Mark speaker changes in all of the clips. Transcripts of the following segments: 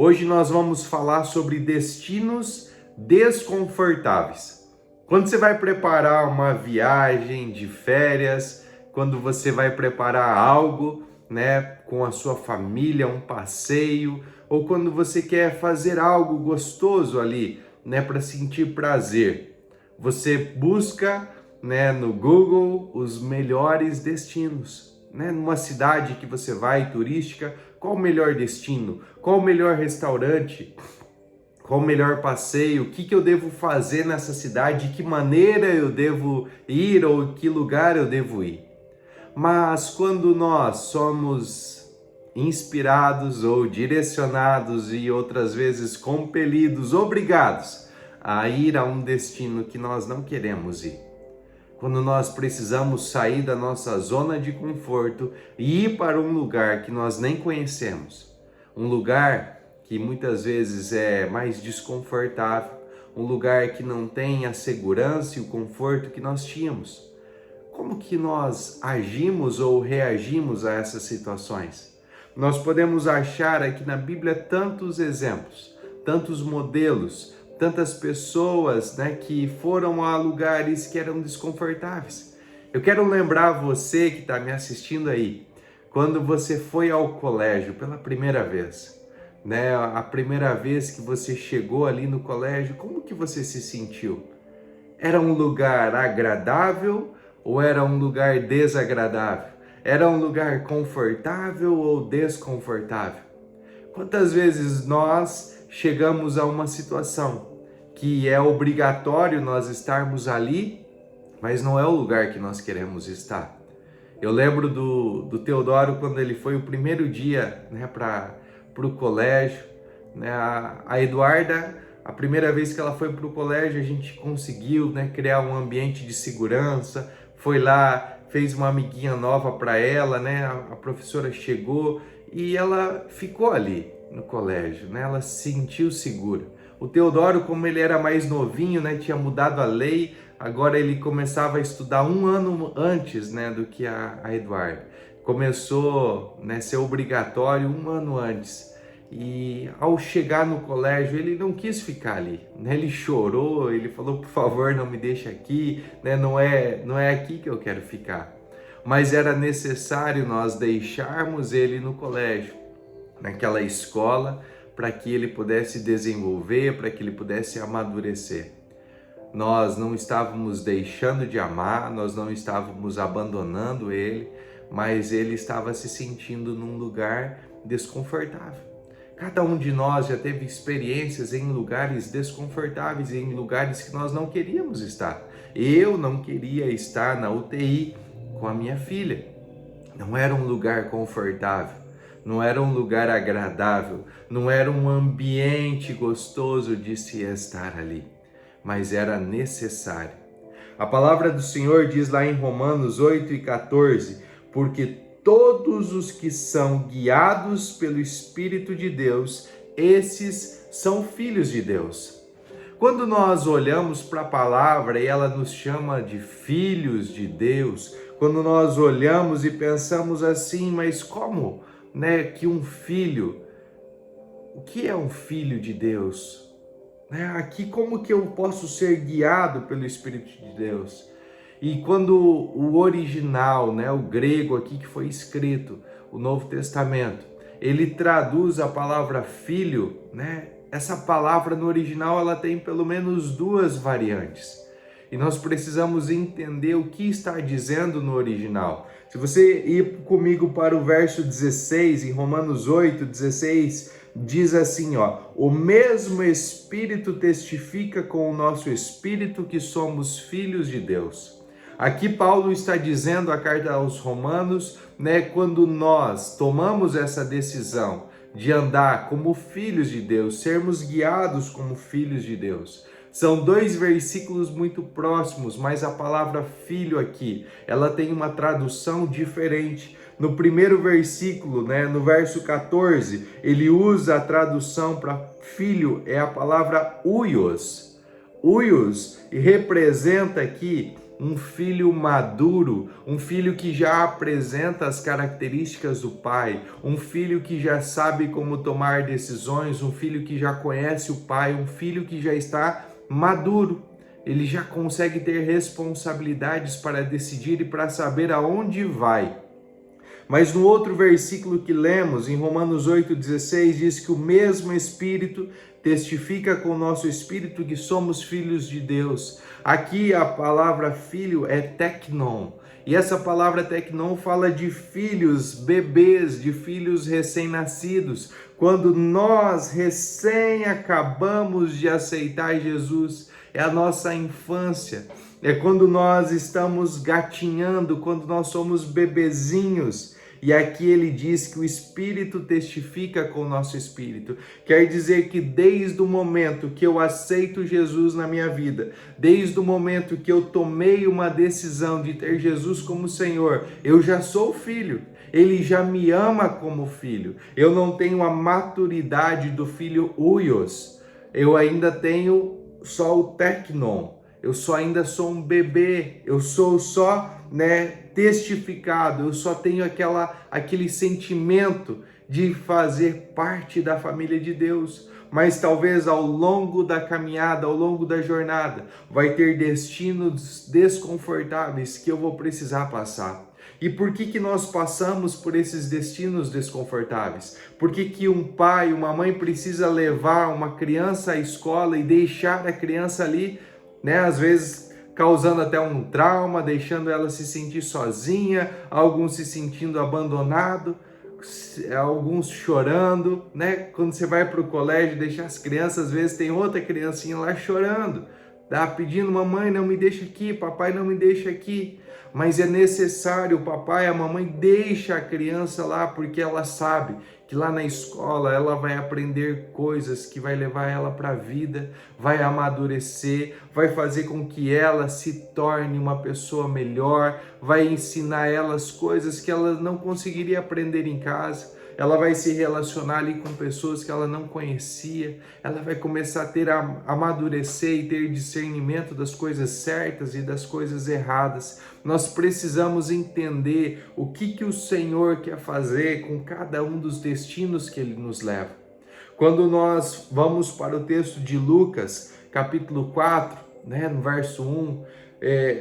Speaker 1: Hoje nós vamos falar sobre destinos desconfortáveis. Quando você vai preparar uma viagem de férias, quando você vai preparar algo, com a sua família, um passeio, ou quando você quer fazer algo gostoso ali, para sentir prazer, você busca, no Google os melhores destinos. Numa cidade que você vai, turística, qual o melhor destino? Qual o melhor restaurante? Qual o melhor passeio? O que eu devo fazer nessa cidade? De que maneira eu devo ir ou que lugar eu devo ir? Mas quando nós somos inspirados ou direcionados e outras vezes compelidos, obrigados a ir a um destino que nós não queremos ir, quando nós precisamos sair da nossa zona de conforto e ir para um lugar que nós nem conhecemos, um lugar que muitas vezes é mais desconfortável, um lugar que não tem a segurança e o conforto que nós tínhamos. Como que nós agimos ou reagimos a essas situações? Nós podemos achar aqui na Bíblia tantos exemplos, tantos modelos, tantas pessoas, que foram a lugares que eram desconfortáveis. Eu quero lembrar você que está me assistindo aí, quando você foi ao colégio pela primeira vez, a primeira vez que você chegou ali no colégio, como que você se sentiu? Era um lugar agradável ou era um lugar desagradável? Era um lugar confortável ou desconfortável? Quantas vezes nós chegamos a uma situação que é obrigatório nós estarmos ali, mas não é o lugar que nós queremos estar? Eu lembro do Teodoro quando ele foi o primeiro dia para o colégio, a Eduarda, a primeira vez que ela foi para o colégio, a gente conseguiu criar um ambiente de segurança, foi lá, fez uma amiguinha nova para ela, a professora chegou e ela ficou ali no colégio, ela se sentiu segura. O Teodoro, como ele era mais novinho, tinha mudado a lei, agora ele começava a estudar um ano antes do que a Eduarda. Começou a ser obrigatório um ano antes. E ao chegar no colégio, ele não quis ficar ali, ele chorou, ele falou, por favor, não me deixe aqui, não é aqui que eu quero ficar. Mas era necessário nós deixarmos ele no colégio, naquela escola, para que ele pudesse desenvolver, para que ele pudesse amadurecer. Nós não estávamos deixando de amar, nós não estávamos abandonando ele, mas ele estava se sentindo num lugar desconfortável. Cada um de nós já teve experiências em lugares desconfortáveis, em lugares que nós não queríamos estar. Eu não queria estar na UTI com a minha filha. Não era um lugar confortável, não era um lugar agradável, não era um ambiente gostoso de se estar ali, mas era necessário. A palavra do Senhor diz lá em Romanos 8:14, porque todos os que são guiados pelo Espírito de Deus, esses são filhos de Deus. Quando nós olhamos para a palavra e ela nos chama de filhos de Deus, quando nós olhamos e pensamos assim, mas como, que um filho, o que é um filho de Deus? Aqui como que eu posso ser guiado pelo Espírito de Deus? E quando o original, o grego aqui que foi escrito, o Novo Testamento, ele traduz a palavra filho, essa palavra no original ela tem pelo menos duas variantes. E nós precisamos entender o que está dizendo no original. Se você ir comigo para o verso 16, em Romanos 8:16, diz assim, o mesmo Espírito testifica com o nosso Espírito que somos filhos de Deus. Aqui Paulo está dizendo a carta aos Romanos, quando nós tomamos essa decisão de andar como filhos de Deus, sermos guiados como filhos de Deus. São dois versículos muito próximos, mas a palavra filho aqui, ela tem uma tradução diferente. No primeiro versículo, no verso 14, ele usa a tradução para filho, é a palavra huios. Huios representa aqui um filho maduro, um filho que já apresenta as características do pai, um filho que já sabe como tomar decisões, um filho que já conhece o pai, um filho que já está maduro. Ele já consegue ter responsabilidades para decidir e para saber aonde vai. Mas no outro versículo que lemos, em Romanos 8,16, diz que o mesmo Espírito testifica com o nosso espírito que somos filhos de Deus. Aqui a palavra filho é teknon. E essa palavra teknon fala de filhos, bebês, de filhos recém-nascidos. Quando nós recém acabamos de aceitar Jesus, é a nossa infância. É quando nós estamos gatinhando, quando nós somos bebezinhos. E aqui ele diz que o Espírito testifica com o nosso espírito. Quer dizer que desde o momento que eu aceito Jesus na minha vida, desde o momento que eu tomei uma decisão de ter Jesus como Senhor, eu já sou filho. Ele já me ama como filho. Eu não tenho a maturidade do filho huios. Eu ainda tenho só o teknon. Eu ainda sou um bebê. Eu sou só, testificado, eu só tenho aquele sentimento de fazer parte da família de Deus, mas talvez ao longo da caminhada, ao longo da jornada, vai ter destinos desconfortáveis que eu vou precisar passar. E por que nós passamos por esses destinos desconfortáveis? Por que um pai, uma mãe precisa levar uma criança à escola e deixar a criança ali, às vezes causando até um trauma, deixando ela se sentir sozinha, alguns se sentindo abandonado, alguns chorando, Quando você vai para o colégio deixar as crianças, às vezes tem outra criancinha lá chorando, pedindo: mamãe, não me deixa aqui, papai, não me deixa aqui. Mas é necessário, o papai, a mamãe deixa a criança lá, porque ela sabe que lá na escola ela vai aprender coisas que vai levar ela para a vida, vai amadurecer, vai fazer com que ela se torne uma pessoa melhor, vai ensinar ela as coisas que ela não conseguiria aprender em casa. Ela vai se relacionar ali com pessoas que ela não conhecia, ela vai começar a amadurecer e ter discernimento das coisas certas e das coisas erradas. Nós precisamos entender o que o Senhor quer fazer com cada um dos destinos que Ele nos leva. Quando nós vamos para o texto de Lucas, capítulo 4, no verso 1,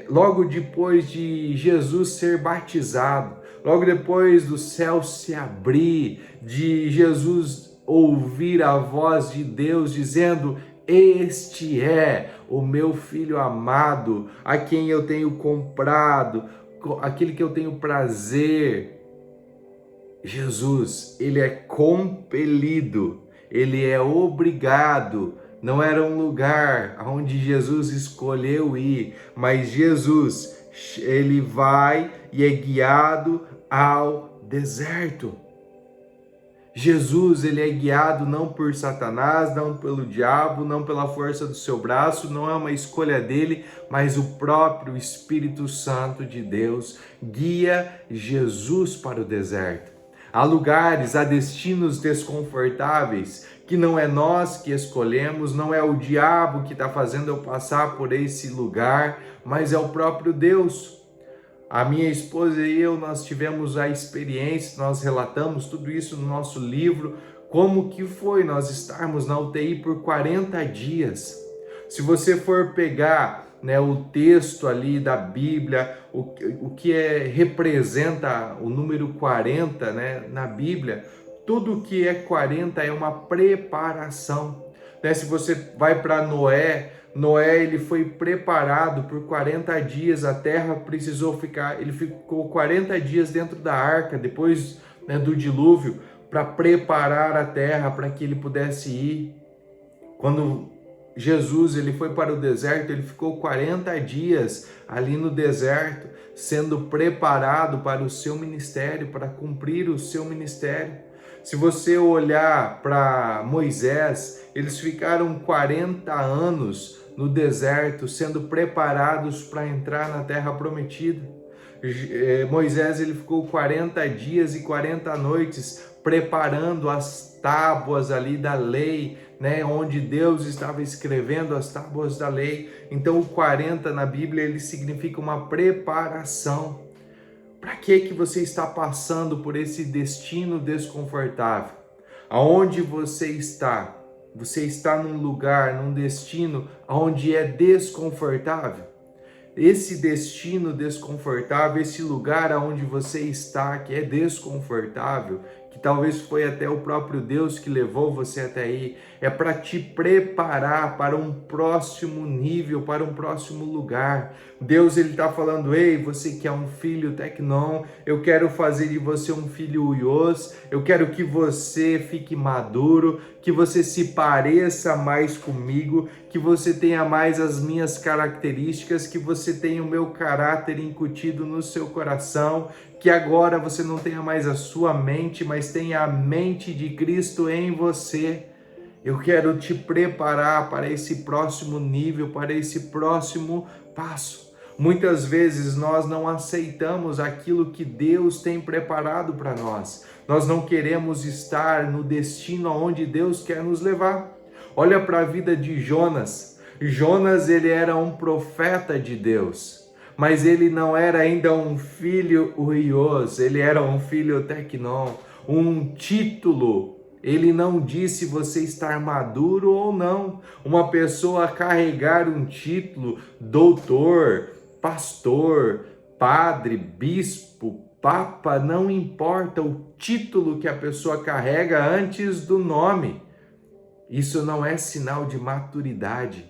Speaker 1: logo depois de Jesus ser batizado, logo depois do céu se abrir, de Jesus ouvir a voz de Deus dizendo: este é o meu filho amado, a quem eu tenho comprado, aquele que eu tenho prazer. Jesus, ele é compelido, ele é obrigado. Não era um lugar onde Jesus escolheu ir, mas Jesus, ele vai e é guiado ao deserto. Jesus, ele é guiado não por Satanás, não pelo diabo, não pela força do seu braço, não é uma escolha dele, mas o próprio Espírito Santo de Deus guia Jesus para o deserto. Há lugares, há destinos desconfortáveis que não é nós que escolhemos, não é o diabo que está fazendo eu passar por esse lugar, mas é o próprio Deus. A minha esposa e eu, nós tivemos a experiência, nós relatamos tudo isso no nosso livro, como que foi nós estarmos na UTI por 40 dias. Se você for pegar o texto ali da Bíblia, o que representa o número 40 na Bíblia, tudo que é 40 é uma preparação. Se você vai para Noé, ele foi preparado por 40 dias, a terra precisou ele ficou 40 dias dentro da arca, depois do dilúvio, para preparar a terra para que ele pudesse ir. Quando Jesus ele foi para o deserto, ele ficou 40 dias ali no deserto, sendo preparado para o seu ministério, para cumprir o seu ministério. Se você olhar para Moisés, eles ficaram 40 anos no deserto, sendo preparados para entrar na terra prometida. Moisés ele ficou 40 dias e 40 noites preparando as tábuas ali da lei, né, onde Deus estava escrevendo as tábuas da lei. Então o 40 na Bíblia ele significa uma preparação. Para que você está passando por esse destino desconfortável? Aonde você está? Você está num lugar, num destino onde é desconfortável? Esse destino desconfortável, esse lugar aonde você está, que é desconfortável, que talvez foi até o próprio Deus que levou você até aí, é para te preparar para um próximo nível, para um próximo lugar. Deus ele está falando: ei, você que é um filho Tecnon, eu quero fazer de você um filho Uios, eu quero que você fique maduro, que você se pareça mais comigo, que você tenha mais as minhas características, que você tenha o meu caráter incutido no seu coração, que agora você não tenha mais a sua mente, mas tenha a mente de Cristo em você. Eu quero te preparar para esse próximo nível, para esse próximo passo. Muitas vezes nós não aceitamos aquilo que Deus tem preparado para nós. Nós não queremos estar no destino aonde Deus quer nos levar. Olha para a vida de Jonas. Jonas, ele era um profeta de Deus, mas ele não era ainda um filho Uios, ele era um filho Tecnon, um título. Ele não disse você estar maduro ou não. Uma pessoa carregar um título, doutor, pastor, padre, bispo, papa, não importa o título que a pessoa carrega antes do nome. Isso não é sinal de maturidade.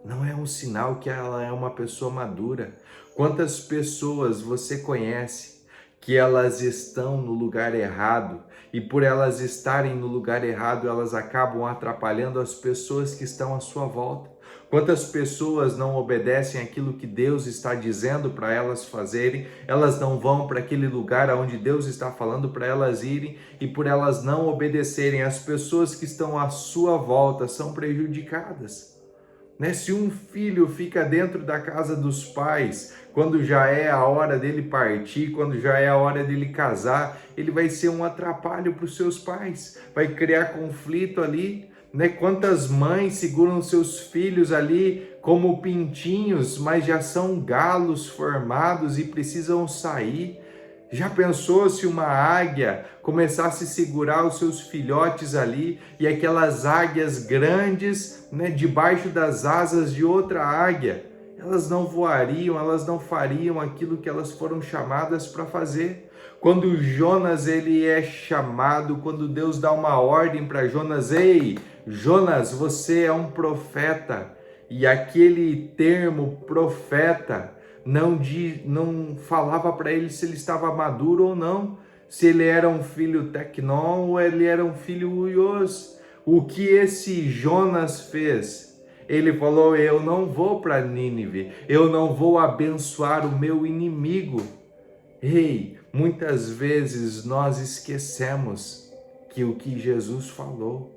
Speaker 1: Não é um sinal que ela é uma pessoa madura. Quantas pessoas você conhece que elas estão no lugar errado e por elas estarem no lugar errado, elas acabam atrapalhando as pessoas que estão à sua volta? Quantas pessoas não obedecem aquilo que Deus está dizendo para elas fazerem, elas não vão para aquele lugar onde Deus está falando para elas irem, e por elas não obedecerem, as pessoas que estão à sua volta são prejudicadas. Se um filho fica dentro da casa dos pais, quando já é a hora dele partir, quando já é a hora dele casar, ele vai ser um atrapalho para os seus pais, vai criar conflito ali. Quantas mães seguram seus filhos ali como pintinhos, mas já são galos formados e precisam sair? Já pensou se uma águia começasse a segurar os seus filhotes ali e aquelas águias grandes, debaixo das asas de outra águia, elas não voariam, elas não fariam aquilo que elas foram chamadas para fazer? Quando Jonas ele é chamado, quando Deus dá uma ordem para Jonas: ei, Jonas, você é um profeta. E aquele termo profeta não falava para ele se ele estava maduro ou não, se ele era um filho Tecnon ou ele era um filho Uios. O que esse Jonas fez? Ele falou: eu não vou para Nínive, eu não vou abençoar o meu inimigo. Ei, muitas vezes nós esquecemos que o que Jesus falou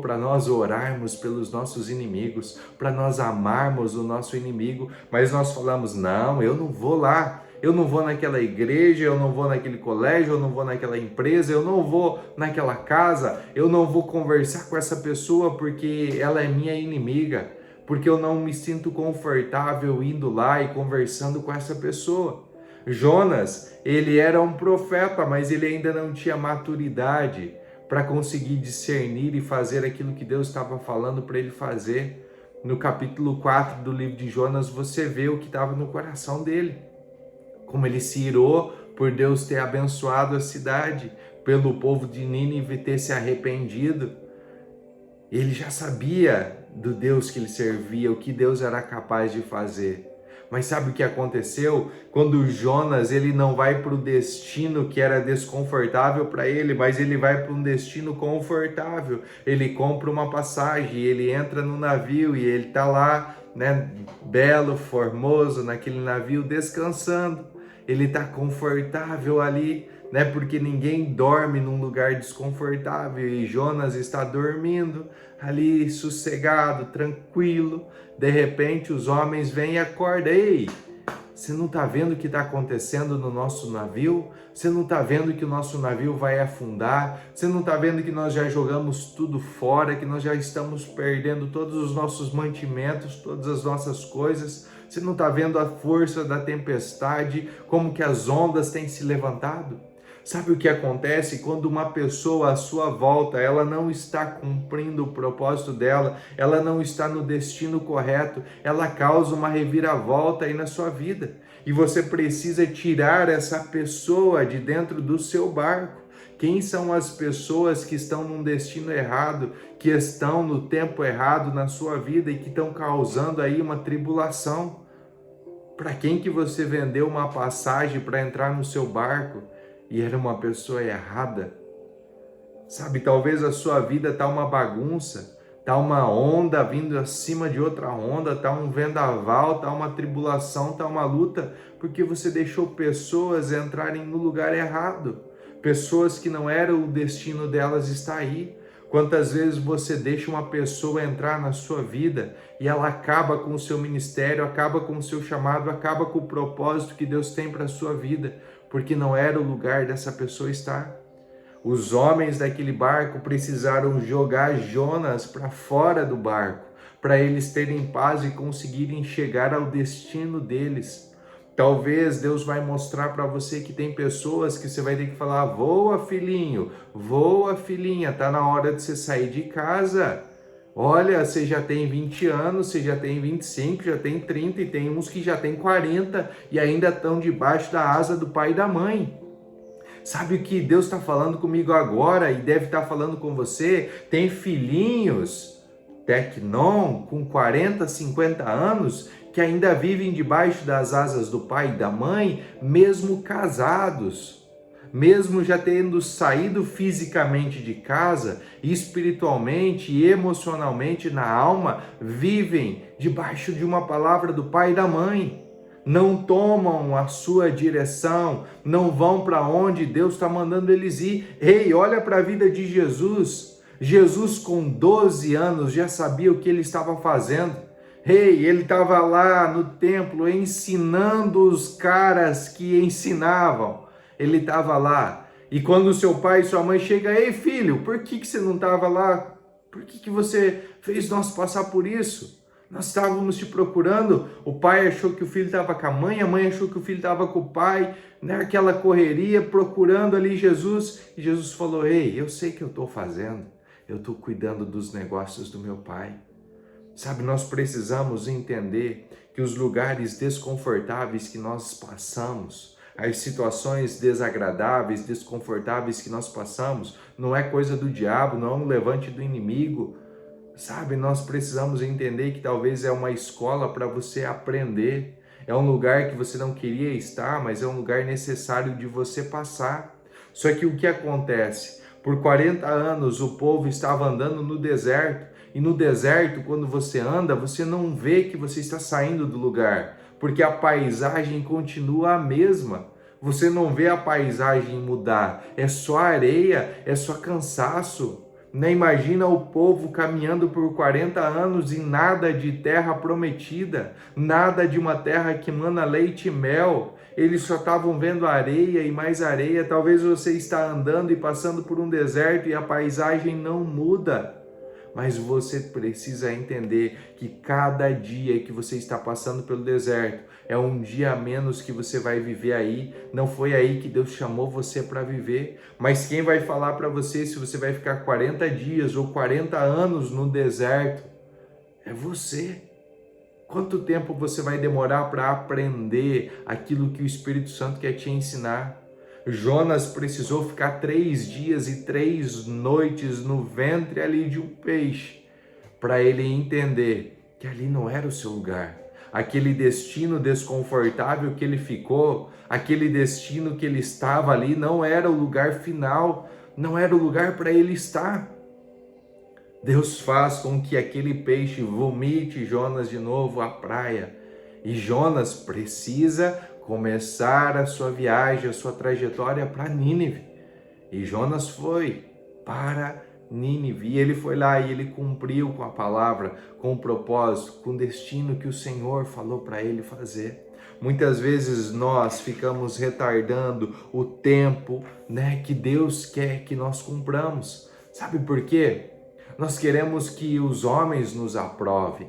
Speaker 1: para nós orarmos pelos nossos inimigos, para nós amarmos o nosso inimigo, mas nós falamos: não, eu não vou lá, eu não vou naquela igreja, eu não vou naquele colégio, eu não vou naquela empresa, eu não vou naquela casa, eu não vou conversar com essa pessoa porque ela é minha inimiga, porque eu não me sinto confortável indo lá e conversando com essa pessoa. Jonas, ele era um profeta, mas ele ainda não tinha maturidade para conseguir discernir e fazer aquilo que Deus estava falando para ele fazer. No capítulo 4 do livro de Jonas, você vê o que estava no coração dele. Como ele se irou por Deus ter abençoado a cidade, pelo povo de Nínive ter se arrependido. Ele já sabia do Deus que ele servia, o que Deus era capaz de fazer. Mas sabe o que aconteceu? Quando Jonas ele não vai para o destino que era desconfortável para ele, mas ele vai para um destino confortável. Ele compra uma passagem, ele entra no navio e ele está lá, belo, formoso, naquele navio descansando. Ele está confortável ali, porque ninguém dorme num lugar desconfortável, e Jonas está dormindo ali, sossegado, tranquilo. De repente os homens vêm e acordam: ei, Você não está vendo o que está acontecendo no nosso navio? Você não está vendo que o nosso navio vai afundar? Você não está vendo que nós já jogamos tudo fora, que nós já estamos perdendo todos os nossos mantimentos, todas as nossas coisas? Você não está vendo a força da tempestade, como que as ondas têm se levantado? Sabe o que acontece quando uma pessoa à sua volta, ela não está cumprindo o propósito dela, ela não está no destino correto, ela causa uma reviravolta aí na sua vida. E você precisa tirar essa pessoa de dentro do seu barco. Quem são as pessoas que estão num destino errado, que estão no tempo errado na sua vida e que estão causando aí uma tribulação? Para quem que você vendeu uma passagem para entrar no seu barco e era uma pessoa errada? Sabe, talvez a sua vida tá uma bagunça, tá uma onda vindo acima de outra onda, tá um vendaval, tá uma tribulação, tá uma luta, porque você deixou pessoas entrarem no lugar errado. Pessoas que não era o destino delas estar aí. Quantas vezes você deixa uma pessoa entrar na sua vida e ela acaba com o seu ministério, acaba com o seu chamado, acaba com o propósito que Deus tem para a sua vida, porque não era o lugar dessa pessoa estar. Os homens daquele barco precisaram jogar Jonas para fora do barco, para eles terem paz e conseguirem chegar ao destino deles. Talvez Deus vai mostrar para você que tem pessoas que você vai ter que falar: voa filhinho, voa filhinha, tá na hora de você sair de casa. Olha, você já tem 20 anos, você já tem 25, já tem 30 e tem uns que já tem 40 e ainda estão debaixo da asa do pai e da mãe. Sabe o que Deus está falando comigo agora e deve estar falando com você? Tem filhinhos, Tecnon, com 40, 50 anos, que ainda vivem debaixo das asas do pai e da mãe, mesmo casados, mesmo já tendo saído fisicamente de casa, espiritualmente e emocionalmente na alma, vivem debaixo de uma palavra do pai e da mãe. Não tomam a sua direção, não vão para onde Deus está mandando eles ir. Ei, olha para a vida de Jesus. Jesus com 12 anos já sabia o que ele estava fazendo. Ei, ele estava lá no templo ensinando os caras que ensinavam. Ele estava lá. E quando seu pai e sua mãe chegam: ei filho, por que você não estava lá? Por que você fez nós passar por isso? Nós estávamos te procurando, o pai achou que o filho estava com a mãe achou que o filho estava com o pai, naquela correria, procurando ali Jesus. E Jesus falou: ei, eu sei o que eu estou fazendo, eu estou cuidando dos negócios do meu pai. Sabe, nós precisamos entender que os lugares desconfortáveis que nós passamos, as situações desagradáveis, desconfortáveis que nós passamos, não é coisa do diabo, não é um levante do inimigo. Sabe, nós precisamos entender que talvez é uma escola para você aprender. É um lugar que você não queria estar, mas é um lugar necessário de você passar. Só que o que acontece? Por 40 anos o povo estava andando no deserto. E no deserto, quando você anda, você não vê que você está saindo do lugar, porque a paisagem continua a mesma. Você não vê a paisagem mudar. É só areia, é só cansaço. Né? Imagina o povo caminhando por 40 anos e nada de terra prometida, nada de uma terra que mana leite e mel. Eles só estavam vendo areia e mais areia. Talvez você está andando e passando por um deserto e a paisagem não muda. Mas você precisa entender que cada dia que você está passando pelo deserto é um dia a menos que você vai viver aí. Não foi aí que Deus chamou você para viver. Mas quem vai falar para você se você vai ficar 40 dias ou 40 anos no deserto? É você. Quanto tempo você vai demorar para aprender aquilo que o Espírito Santo quer te ensinar? Jonas precisou ficar 3 dias e 3 noites no ventre ali de um peixe para ele entender que ali não era o seu lugar. Aquele destino desconfortável que ele ficou, aquele destino que ele estava ali não era o lugar final, não era o lugar para ele estar. Deus faz com que aquele peixe vomite Jonas de novo à praia. E Jonas precisa começar a sua viagem, a sua trajetória para Nínive. E Jonas foi para Nínive. E ele foi lá e ele cumpriu com a palavra, com o propósito, com o destino que o Senhor falou para ele fazer. Muitas vezes nós ficamos retardando o tempo, que Deus quer que nós cumpramos. Sabe por quê? Nós queremos que os homens nos aprovem,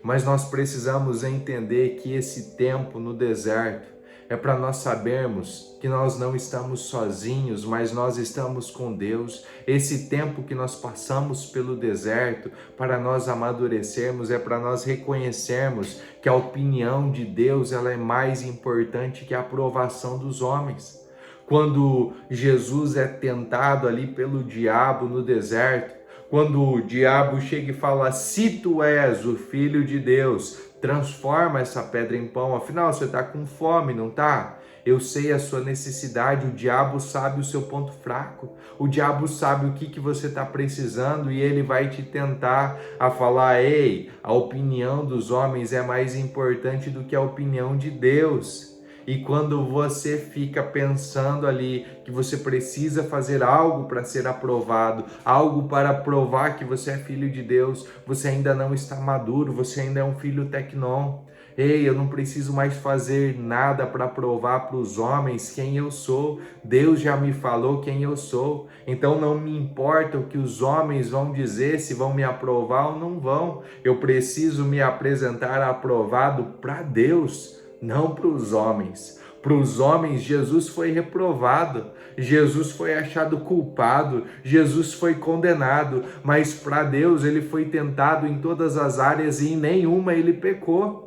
Speaker 1: mas nós precisamos entender que esse tempo no deserto é para nós sabermos que nós não estamos sozinhos, mas nós estamos com Deus. Esse tempo que nós passamos pelo deserto, para nós amadurecermos, é para nós reconhecermos que a opinião de Deus ela é mais importante que a aprovação dos homens. Quando Jesus é tentado ali pelo diabo no deserto, quando o diabo chega e fala: se tu és o Filho de Deus, transforma essa pedra em pão. Afinal, você está com fome, não está? Eu sei a sua necessidade. O diabo sabe o seu ponto fraco. O diabo sabe o que você está precisando e ele vai te tentar a falar: ei, a opinião dos homens é mais importante do que a opinião de Deus. E quando você fica pensando ali que você precisa fazer algo para ser aprovado, algo para provar que você é filho de Deus, você ainda não está maduro, você ainda é um filho tecnon. Ei, eu não preciso mais fazer nada para provar para os homens quem eu sou. Deus já me falou quem eu sou. Então não me importa o que os homens vão dizer, se vão me aprovar ou não vão. Eu preciso me apresentar aprovado para Deus, não para os homens. Para os homens, Jesus foi reprovado, Jesus foi achado culpado, Jesus foi condenado, mas para Deus ele foi tentado em todas as áreas e em nenhuma ele pecou.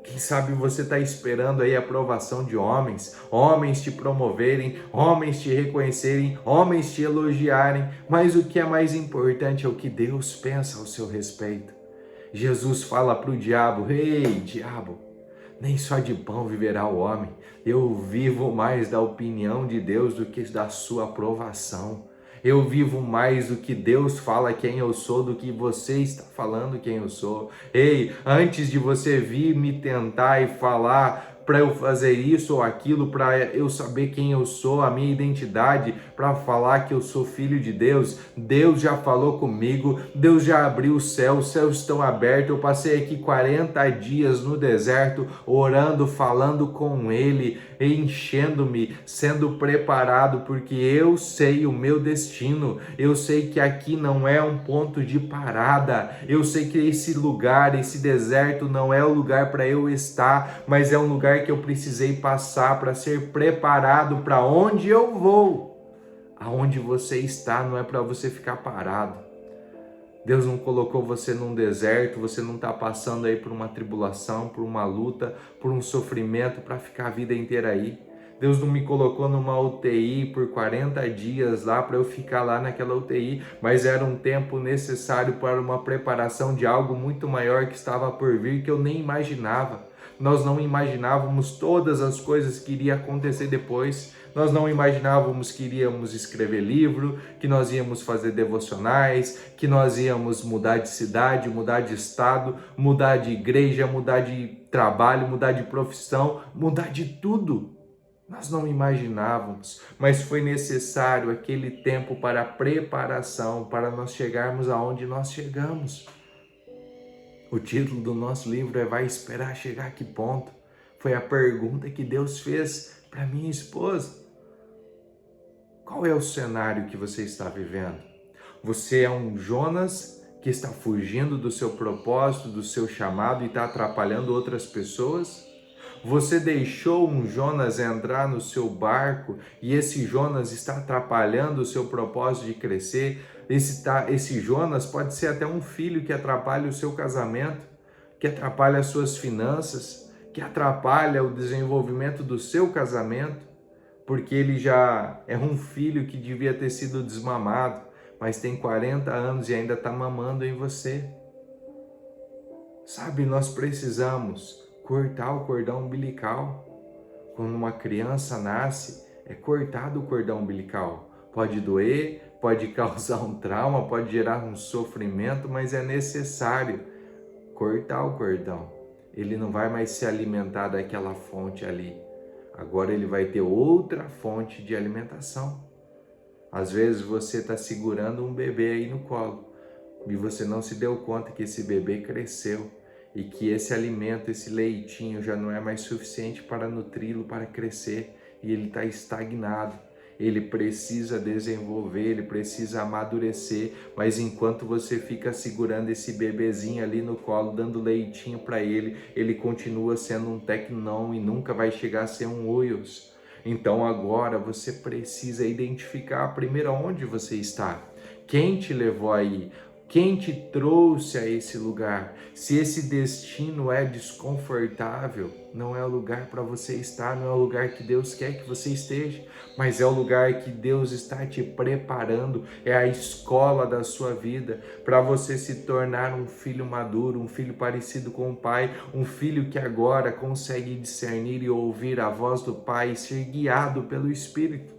Speaker 1: Quem sabe você está esperando aí a aprovação de homens, homens te promoverem, homens te reconhecerem, homens te elogiarem, mas o que é mais importante é o que Deus pensa ao seu respeito. Jesus fala para o diabo: ei, diabo, nem só de pão viverá o homem. Eu vivo mais da opinião de Deus do que da sua aprovação. Eu vivo mais do que Deus fala quem eu sou do que você está falando quem eu sou. Ei, antes de você vir me tentar e falar para eu fazer isso ou aquilo, para eu saber quem eu sou, a minha identidade, para falar que eu sou filho de Deus, Deus já falou comigo, Deus já abriu o céu, os céus estão abertos. Eu passei aqui 40 dias no deserto, orando, falando com Ele, enchendo-me, sendo preparado, porque eu sei o meu destino, eu sei que aqui não é um ponto de parada, eu sei que esse lugar, esse deserto não é o lugar para eu estar, mas é um lugar que eu precisei passar para ser preparado para onde eu vou. Aonde você está não é para você ficar parado. Deus não colocou você num deserto, você não está passando aí por uma tribulação, por uma luta, por um sofrimento para ficar a vida inteira aí. Deus não me colocou numa UTI por 40 dias lá para eu ficar lá naquela UTI, mas era um tempo necessário para uma preparação de algo muito maior que estava por vir, que eu nem imaginava. Nós não imaginávamos todas as coisas que iriam acontecer depois. Nós não imaginávamos que iríamos escrever livro, que nós íamos fazer devocionais, que nós íamos mudar de cidade, mudar de estado, mudar de igreja, mudar de trabalho, mudar de profissão, mudar de tudo. Nós não imaginávamos, mas foi necessário aquele tempo para preparação, para nós chegarmos aonde nós chegamos. O título do nosso livro é Vai Esperar Chegar a Que Ponto? Foi a pergunta que Deus fez para minha esposa. Qual é o cenário que você está vivendo? Você é um Jonas que está fugindo do seu propósito, do seu chamado e está atrapalhando outras pessoas? Você deixou um Jonas entrar no seu barco e esse Jonas está atrapalhando o seu propósito de crescer? Esse Jonas pode ser até um filho que atrapalha o seu casamento, que atrapalha as suas finanças, que atrapalha o desenvolvimento do seu casamento, porque ele já é um filho que devia ter sido desmamado, mas tem 40 anos e ainda está mamando em você. Sabe, nós precisamos cortar o cordão umbilical. Quando uma criança nasce, é cortado o cordão umbilical. Pode doer, pode causar um trauma, pode gerar um sofrimento, mas é necessário cortar o cordão. Ele não vai mais se alimentar daquela fonte ali. Agora ele vai ter outra fonte de alimentação. Às vezes você está segurando um bebê aí no colo e você não se deu conta que esse bebê cresceu e que esse alimento, esse leitinho já não é mais suficiente para nutri-lo, para crescer, e ele está estagnado. Ele precisa desenvolver, ele precisa amadurecer, mas enquanto você fica segurando esse bebezinho ali no colo, dando leitinho para ele, ele continua sendo um tecnão e nunca vai chegar a ser um Wills. Então agora você precisa identificar primeiro onde você está, quem te levou aí, quem te trouxe a esse lugar. Se esse destino é desconfortável, não é o lugar para você estar, não é o lugar que Deus quer que você esteja, mas é o lugar que Deus está te preparando, é a escola da sua vida, para você se tornar um filho maduro, um filho parecido com o Pai, um filho que agora consegue discernir e ouvir a voz do Pai e ser guiado pelo Espírito.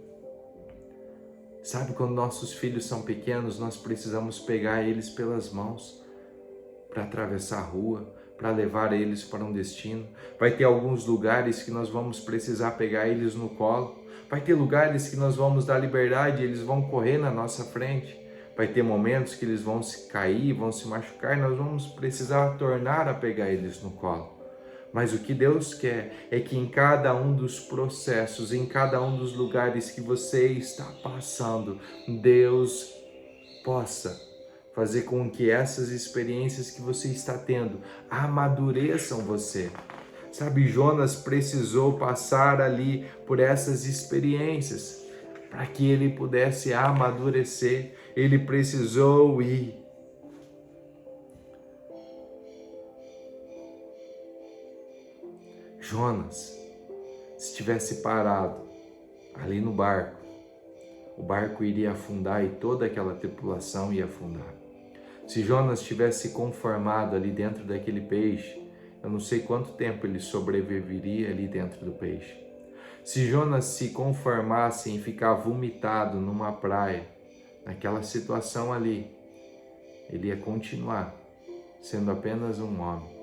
Speaker 1: Sabe, quando nossos filhos são pequenos, nós precisamos pegar eles pelas mãos para atravessar a rua, para levar eles para um destino. Vai ter alguns lugares que nós vamos precisar pegar eles no colo. Vai ter lugares que nós vamos dar liberdade e eles vão correr na nossa frente. Vai ter momentos que eles vão se cair, vão se machucar e nós vamos precisar tornar a pegar eles no colo. Mas o que Deus quer é que em cada um dos processos, em cada um dos lugares que você está passando, Deus possa fazer com que essas experiências que você está tendo amadureçam você. Sabe, Jonas precisou passar ali por essas experiências para que ele pudesse amadurecer. Ele precisou ir. Jonas, se tivesse parado ali no barco, o barco iria afundar e toda aquela tripulação ia afundar. Se Jonas tivesse conformado ali dentro daquele peixe, eu não sei quanto tempo ele sobreviveria ali dentro do peixe. Se Jonas se conformasse em ficar vomitado numa praia, naquela situação ali, ele ia continuar sendo apenas um homem.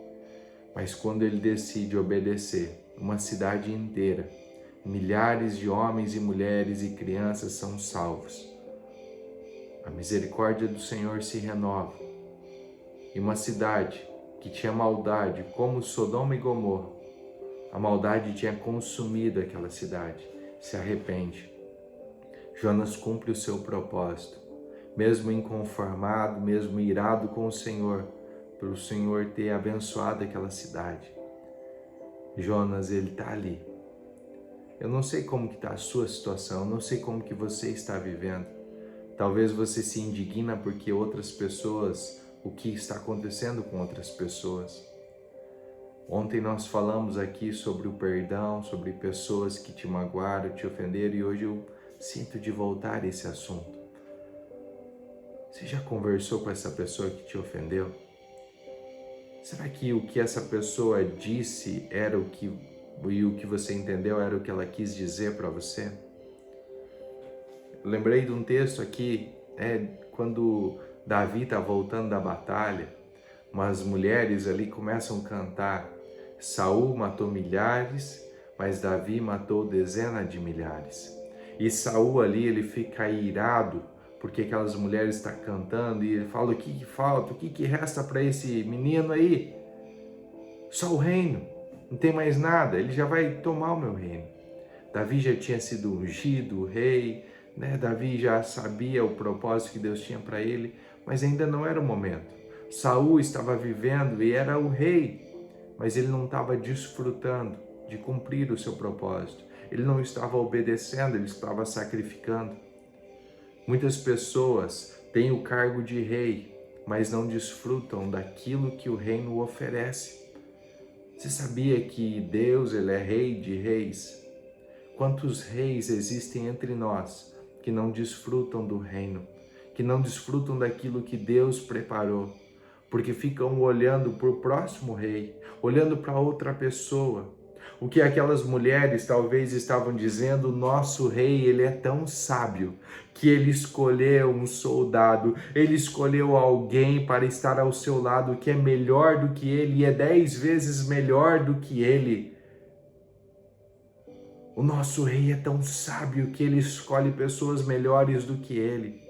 Speaker 1: Mas quando ele decide obedecer, uma cidade inteira, milhares de homens e mulheres e crianças são salvos. A misericórdia do Senhor se renova. E uma cidade que tinha maldade, como Sodoma e Gomorra, a maldade tinha consumido aquela cidade, se arrepende. Jonas cumpre o seu propósito, mesmo inconformado, mesmo irado com o Senhor, pelo Senhor ter abençoado aquela cidade. Jonas, ele está ali. Eu não sei como que está a sua situação, eu não sei como que você está vivendo. Talvez você se indigna porque outras pessoas, o que está acontecendo com outras pessoas. Ontem nós falamos aqui sobre o perdão, sobre pessoas que te magoaram, te ofenderam, e hoje eu sinto de voltar a esse assunto. Você já conversou com essa pessoa que te ofendeu? Será que o que essa pessoa disse era o que você entendeu era o que ela quis dizer para você? Eu lembrei de um texto aqui, quando Davi está voltando da batalha, umas mulheres ali começam a cantar: Saul matou milhares, mas Davi matou dezenas de milhares. E Saul ali, ele fica irado porque aquelas mulheres estão cantando, e ele fala: o que falta, o que resta para esse menino aí? Só o reino, não tem mais nada, ele já vai tomar o meu reino. Davi já tinha sido ungido, o rei, né? Davi já sabia o propósito que Deus tinha para ele, mas ainda não era o momento. Saul estava vivendo e era o rei, mas ele não estava desfrutando de cumprir o seu propósito. Ele não estava obedecendo, ele estava sacrificando. Muitas pessoas têm o cargo de rei, mas não desfrutam daquilo que o reino oferece. Você sabia que Deus, ele é rei de reis? Quantos reis existem entre nós que não desfrutam do reino, que não desfrutam daquilo que Deus preparou, porque ficam olhando para o próximo rei, olhando para outra pessoa. O que aquelas mulheres talvez estavam dizendo: nosso rei, ele é tão sábio que ele escolheu um soldado, ele escolheu alguém para estar ao seu lado que é melhor do que ele e é 10 vezes melhor do que ele. O nosso rei é tão sábio que ele escolhe pessoas melhores do que ele.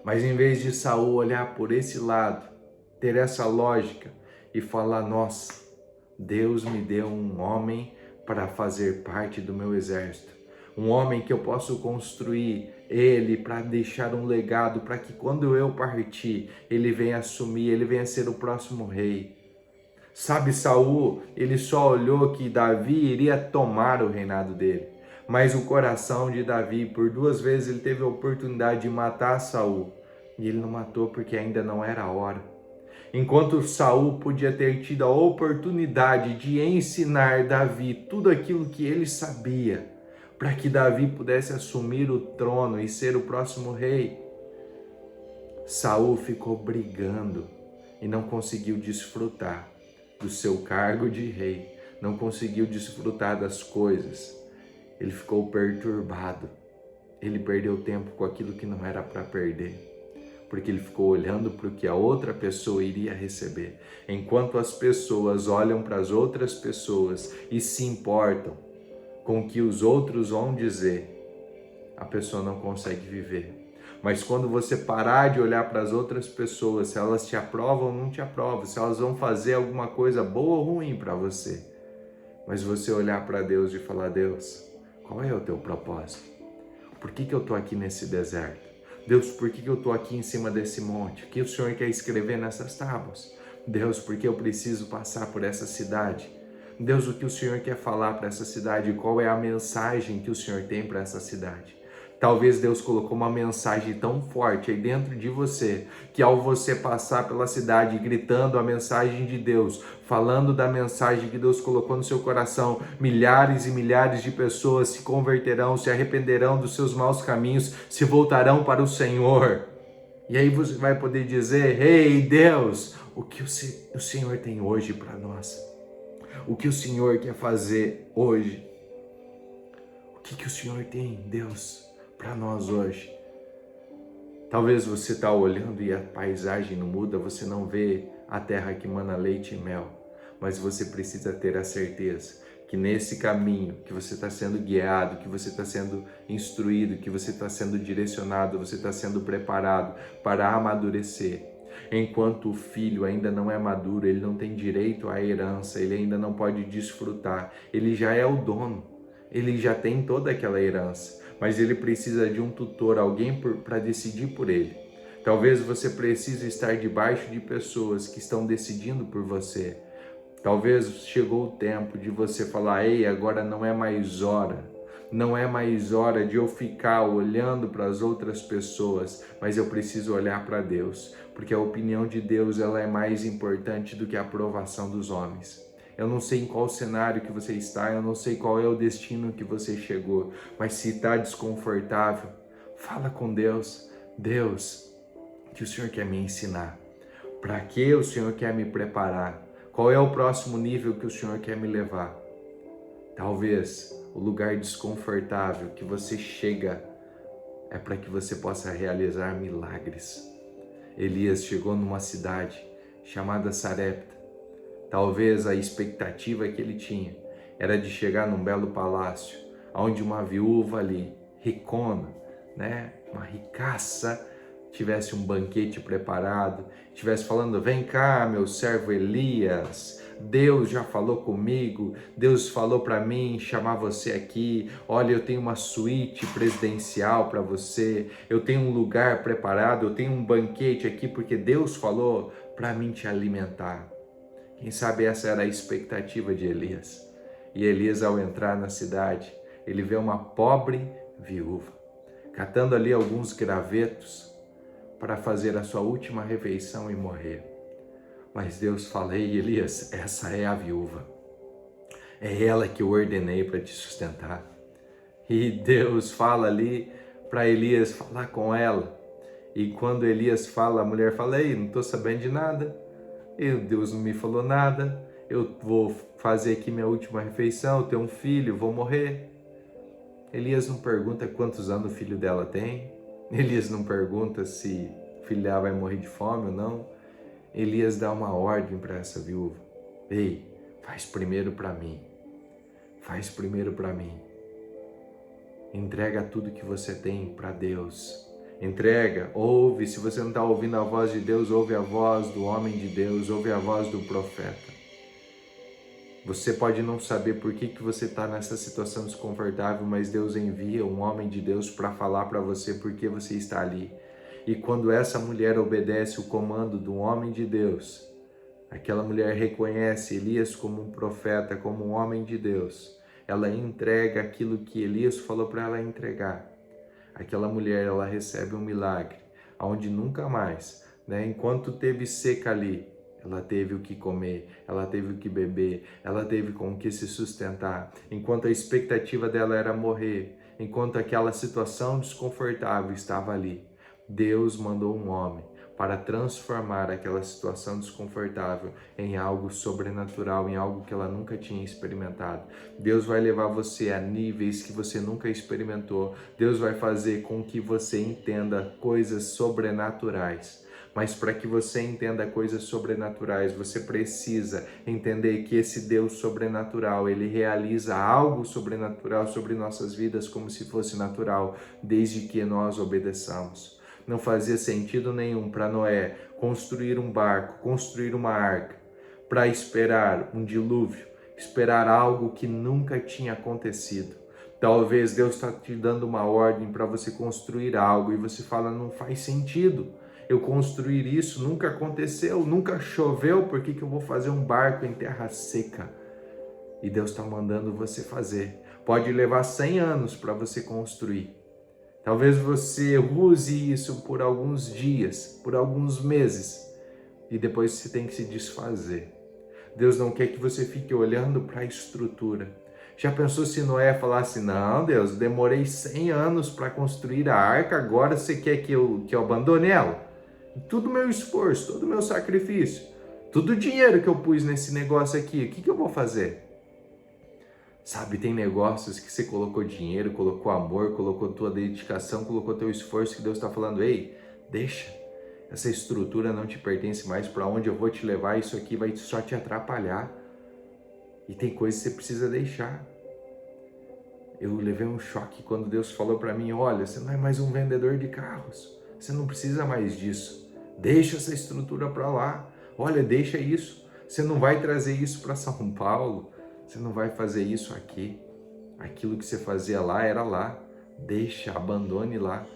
Speaker 1: Mas em vez de Saul olhar por esse lado, ter essa lógica e falar: nossa, Deus me deu um homem para fazer parte do meu exército. Um homem que eu posso construir ele para deixar um legado, para que quando eu partir, ele venha assumir, ele venha ser o próximo rei. Sabe, Saul, ele só olhou que Davi iria tomar o reinado dele. Mas o coração de Davi, por 2 vezes ele teve a oportunidade de matar Saul, e ele não matou porque ainda não era a hora. Enquanto Saul podia ter tido a oportunidade de ensinar Davi tudo aquilo que ele sabia, para que Davi pudesse assumir o trono e ser o próximo rei, Saul ficou brigando e não conseguiu desfrutar do seu cargo de rei, não conseguiu desfrutar das coisas. Ele ficou perturbado, ele perdeu tempo com aquilo que não era para perder, porque ele ficou olhando para o que a outra pessoa iria receber. Enquanto as pessoas olham para as outras pessoas e se importam com o que os outros vão dizer, a pessoa não consegue viver. Mas quando você parar de olhar para as outras pessoas, se elas te aprovam ou não te aprovam, se elas vão fazer alguma coisa boa ou ruim para você, mas você olhar para Deus e falar: Deus, qual é o teu propósito? Por que eu estou aqui nesse deserto? Deus, por que eu estou aqui em cima desse monte? O que o Senhor quer escrever nessas tábuas? Deus, por que eu preciso passar por essa cidade? Deus, o que o Senhor quer falar para essa cidade? Qual é a mensagem que o Senhor tem para essa cidade? Talvez Deus colocou uma mensagem tão forte aí dentro de você, que ao você passar pela cidade gritando a mensagem de Deus, falando da mensagem que Deus colocou no seu coração, milhares e milhares de pessoas se converterão, se arrependerão dos seus maus caminhos, se voltarão para o Senhor. E aí você vai poder dizer: ei, Deus, o que o Senhor tem hoje para nós? O que o Senhor quer fazer hoje? O que o Senhor tem, Deus, para nós hoje? Talvez você está olhando e a paisagem não muda, você não vê a terra que mana leite e mel, mas você precisa ter a certeza que nesse caminho que você está sendo guiado, que você está sendo instruído, que você está sendo direcionado, você está sendo preparado para amadurecer. Enquanto o filho ainda não é maduro, ele não tem direito à herança, ele ainda não pode desfrutar, ele já é o dono, ele já tem toda aquela herança, mas ele precisa de um tutor, alguém para decidir por ele. Talvez você precise estar debaixo de pessoas que estão decidindo por você. Talvez chegou o tempo de você falar: ei, agora não é mais hora. Não é mais hora de eu ficar olhando para as outras pessoas, mas eu preciso olhar para Deus, porque a opinião de Deus ela é mais importante do que a aprovação dos homens. Eu não sei em qual cenário que você está, eu não sei qual é o destino que você chegou, mas se está desconfortável, fala com Deus. Deus, o que o Senhor quer me ensinar? Para que o Senhor quer me preparar? Qual é o próximo nível que o Senhor quer me levar? Talvez o lugar desconfortável que você chega é para que você possa realizar milagres. Elias chegou numa cidade chamada Sarepta. Talvez a expectativa que ele tinha era de chegar num belo palácio, onde uma viúva ali, ricona, uma ricaça, tivesse um banquete preparado, estivesse falando: vem cá, meu servo Elias, Deus já falou comigo, Deus falou para mim chamar você aqui, olha, eu tenho uma suíte presidencial para você, eu tenho um lugar preparado, eu tenho um banquete aqui porque Deus falou para mim te alimentar. Quem sabe essa era a expectativa de Elias. E Elias, ao entrar na cidade, ele vê uma pobre viúva, catando ali alguns gravetos para fazer a sua última refeição e morrer. Mas Deus fala: ei, Elias, essa é a viúva. É ela que eu ordenei para te sustentar. E Deus fala ali para Elias falar com ela. E quando Elias fala, a mulher fala: ei, não estou sabendo de nada. Deus não me falou nada, eu vou fazer aqui minha última refeição, eu tenho um filho, vou morrer. Elias não pergunta quantos anos o filho dela tem, Elias não pergunta se o filho dela vai morrer de fome ou não. Elias dá uma ordem para essa viúva: ei, faz primeiro para mim, faz primeiro para mim. Entrega tudo que você tem para Deus Entrega, ouve. Se você não está ouvindo a voz de Deus, ouve a voz do homem de Deus, ouve a voz do profeta. Você pode não saber por que você está nessa situação desconfortável, mas Deus envia um homem de Deus para falar para você por que você está ali. E quando essa mulher obedece o comando do homem de Deus, aquela mulher reconhece Elias como um profeta, como um homem de Deus. Ela entrega aquilo que Elias falou para ela entregar. Aquela mulher, ela recebe um milagre, onde nunca mais, enquanto teve seca ali, ela teve o que comer, ela teve o que beber, ela teve com o que se sustentar. Enquanto a expectativa dela era morrer, enquanto aquela situação desconfortável estava ali, Deus mandou um homem para transformar aquela situação desconfortável em algo sobrenatural, em algo que ela nunca tinha experimentado. Deus vai levar você a níveis que você nunca experimentou. Deus vai fazer com que você entenda coisas sobrenaturais. Mas para que você entenda coisas sobrenaturais, você precisa entender que esse Deus sobrenatural, ele realiza algo sobrenatural sobre nossas vidas como se fosse natural, desde que nós obedeçamos. Não fazia sentido nenhum para Noé construir um barco, construir uma arca, para esperar um dilúvio, esperar algo que nunca tinha acontecido. Talvez Deus está te dando uma ordem para você construir algo e você fala, não faz sentido. Eu construir isso, nunca aconteceu, nunca choveu, por que eu vou fazer um barco em terra seca? E Deus está mandando você fazer. Pode levar 100 anos para você construir. Talvez você use isso por alguns dias, por alguns meses, e depois você tem que se desfazer. Deus não quer que você fique olhando para a estrutura. Já pensou se Noé falasse, não Deus, demorei 100 anos para construir a arca, agora você quer que eu abandone ela? Tudo meu esforço, todo meu sacrifício, todo o dinheiro que eu pus nesse negócio aqui, o que eu vou fazer? Sabe, tem negócios que você colocou dinheiro, colocou amor, colocou tua dedicação, colocou teu esforço, que Deus está falando, ei, deixa, essa estrutura não te pertence mais, para onde eu vou te levar, isso aqui vai só te atrapalhar. E tem coisas que você precisa deixar. Eu levei um choque quando Deus falou para mim, olha, você não é mais um vendedor de carros, você não precisa mais disso, deixa essa estrutura para lá, olha, deixa isso, você não vai trazer isso para São Paulo, você não vai fazer isso aqui. Aquilo que você fazia lá era lá. Deixa, abandone lá.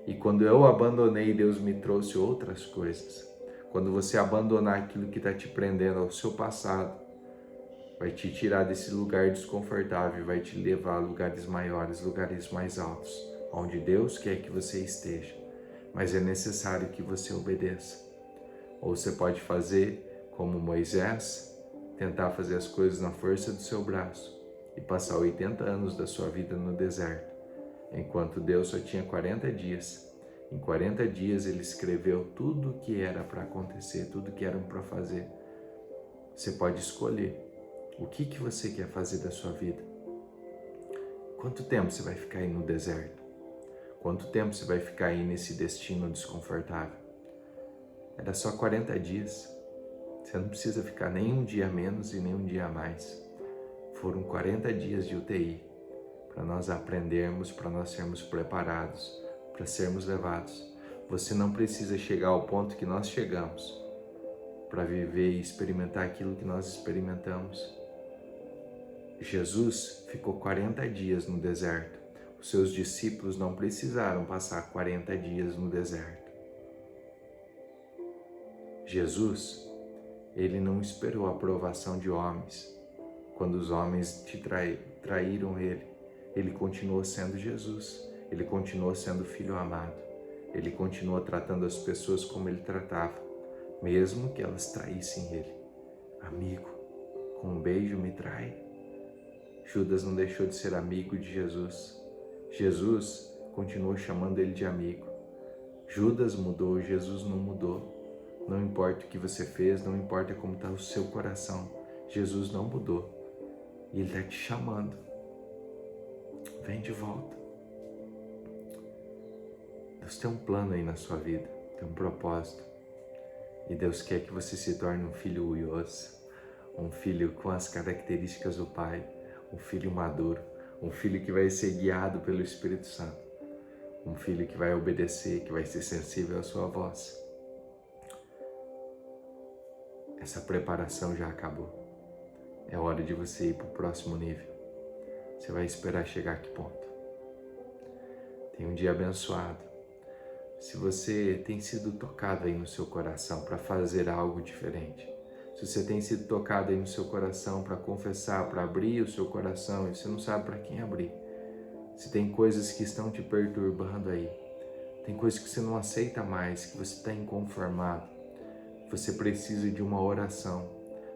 Speaker 1: E quando eu abandonei, Deus me trouxe outras coisas. Quando você abandonar aquilo que está te prendendo ao seu passado, vai te tirar desse lugar desconfortável e vai te levar a lugares maiores, lugares mais altos, onde Deus quer que você esteja. Mas é necessário que você obedeça. Ou você pode fazer como Moisés, tentar fazer as coisas na força do seu braço e passar 80 anos da sua vida no deserto, enquanto Deus só tinha 40 dias. Em 40 dias ele escreveu tudo o que era para acontecer, tudo que era para fazer. Você pode escolher o que você quer fazer da sua vida. Quanto tempo você vai ficar aí no deserto? Quanto tempo você vai ficar aí nesse destino desconfortável? Era só 40 dias. Você não precisa ficar nem um dia a menos e nem um dia a mais. Foram 40 dias de UTI para nós aprendermos, para nós sermos preparados, para sermos levados. Você não precisa chegar ao ponto que nós chegamos para viver e experimentar aquilo que nós experimentamos. Jesus ficou 40 dias no deserto. Os seus discípulos não precisaram passar 40 dias no deserto. Jesus, ele não esperou a aprovação de homens. Quando os homens te traíram ele continuou sendo Jesus. Ele continuou sendo filho amado. Ele continuou tratando as pessoas como ele tratava, mesmo que elas traíssem ele. Amigo, com um beijo me trai. Judas não deixou de ser amigo de Jesus. Jesus continuou chamando ele de amigo. Judas mudou, Jesus não mudou. Não importa o que você fez, não importa como está o seu coração, Jesus não mudou. E ele está te chamando. Vem de volta. Deus tem um plano aí na sua vida, tem um propósito. E Deus quer que você se torne um filho orgulhoso, um filho com as características do Pai, um filho maduro, um filho que vai ser guiado pelo Espírito Santo. um filho que vai obedecer, que vai ser sensível à sua voz. Essa preparação já acabou. É hora de você ir para o próximo nível. Você vai esperar chegar a que ponto? Tenha um dia abençoado. Se você tem sido tocado aí no seu coração para fazer algo diferente, se você tem sido tocado aí no seu coração para confessar, para abrir o seu coração e você não sabe para quem abrir, se tem coisas que estão te perturbando aí, tem coisas que você não aceita mais, que você está inconformado, você precisa de uma oração,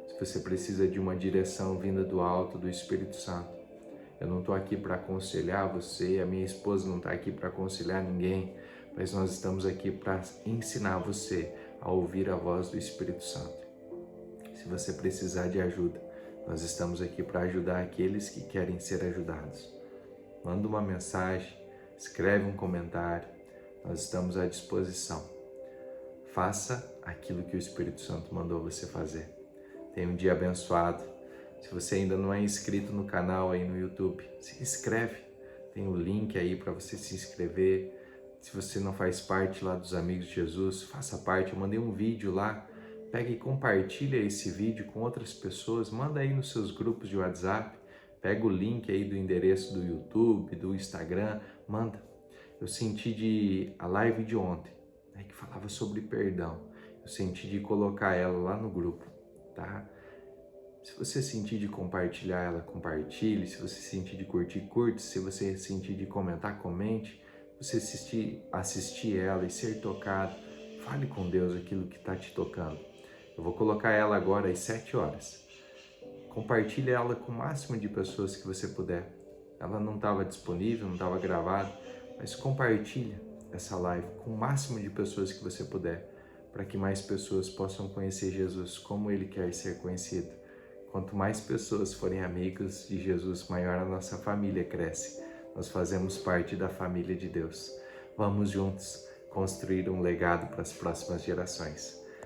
Speaker 1: se você precisa de uma direção vinda do alto, do Espírito Santo. Eu não estou aqui para aconselhar você, a minha esposa não está aqui para aconselhar ninguém, mas nós estamos aqui para ensinar você a ouvir a voz do Espírito Santo. Se você precisar de ajuda, nós estamos aqui para ajudar aqueles que querem ser ajudados. Manda uma mensagem, escreve um comentário, nós estamos à disposição. Faça aquilo que o Espírito Santo mandou você fazer. Tenha um dia abençoado. Se você ainda não é inscrito no canal aí no YouTube, se inscreve. Tem o link aí para você se inscrever. Se você não faz parte lá dos Amigos de Jesus, faça parte. Eu mandei um vídeo lá. Pega e compartilha esse vídeo com outras pessoas. Manda aí nos seus grupos de WhatsApp. Pega o link aí do endereço do YouTube, do Instagram. Manda. Eu senti a live de ontem, né, que falava sobre perdão. Eu senti de colocar ela lá no grupo, tá? Se você sentir de compartilhar ela, compartilhe. Se você sentir de curtir, curte. Se você sentir de comentar, comente. Se você assistir ela e ser tocado, fale com Deus aquilo que está te tocando. Eu vou colocar ela agora às 7 horas. Compartilhe ela com o máximo de pessoas que você puder. Ela não estava disponível, não estava gravada, mas compartilhe essa live com o máximo de pessoas que você puder, para que mais pessoas possam conhecer Jesus como Ele quer ser conhecido. Quanto mais pessoas forem amigos de Jesus, maior a nossa família cresce. Nós fazemos parte da família de Deus. Vamos juntos construir um legado para as próximas gerações.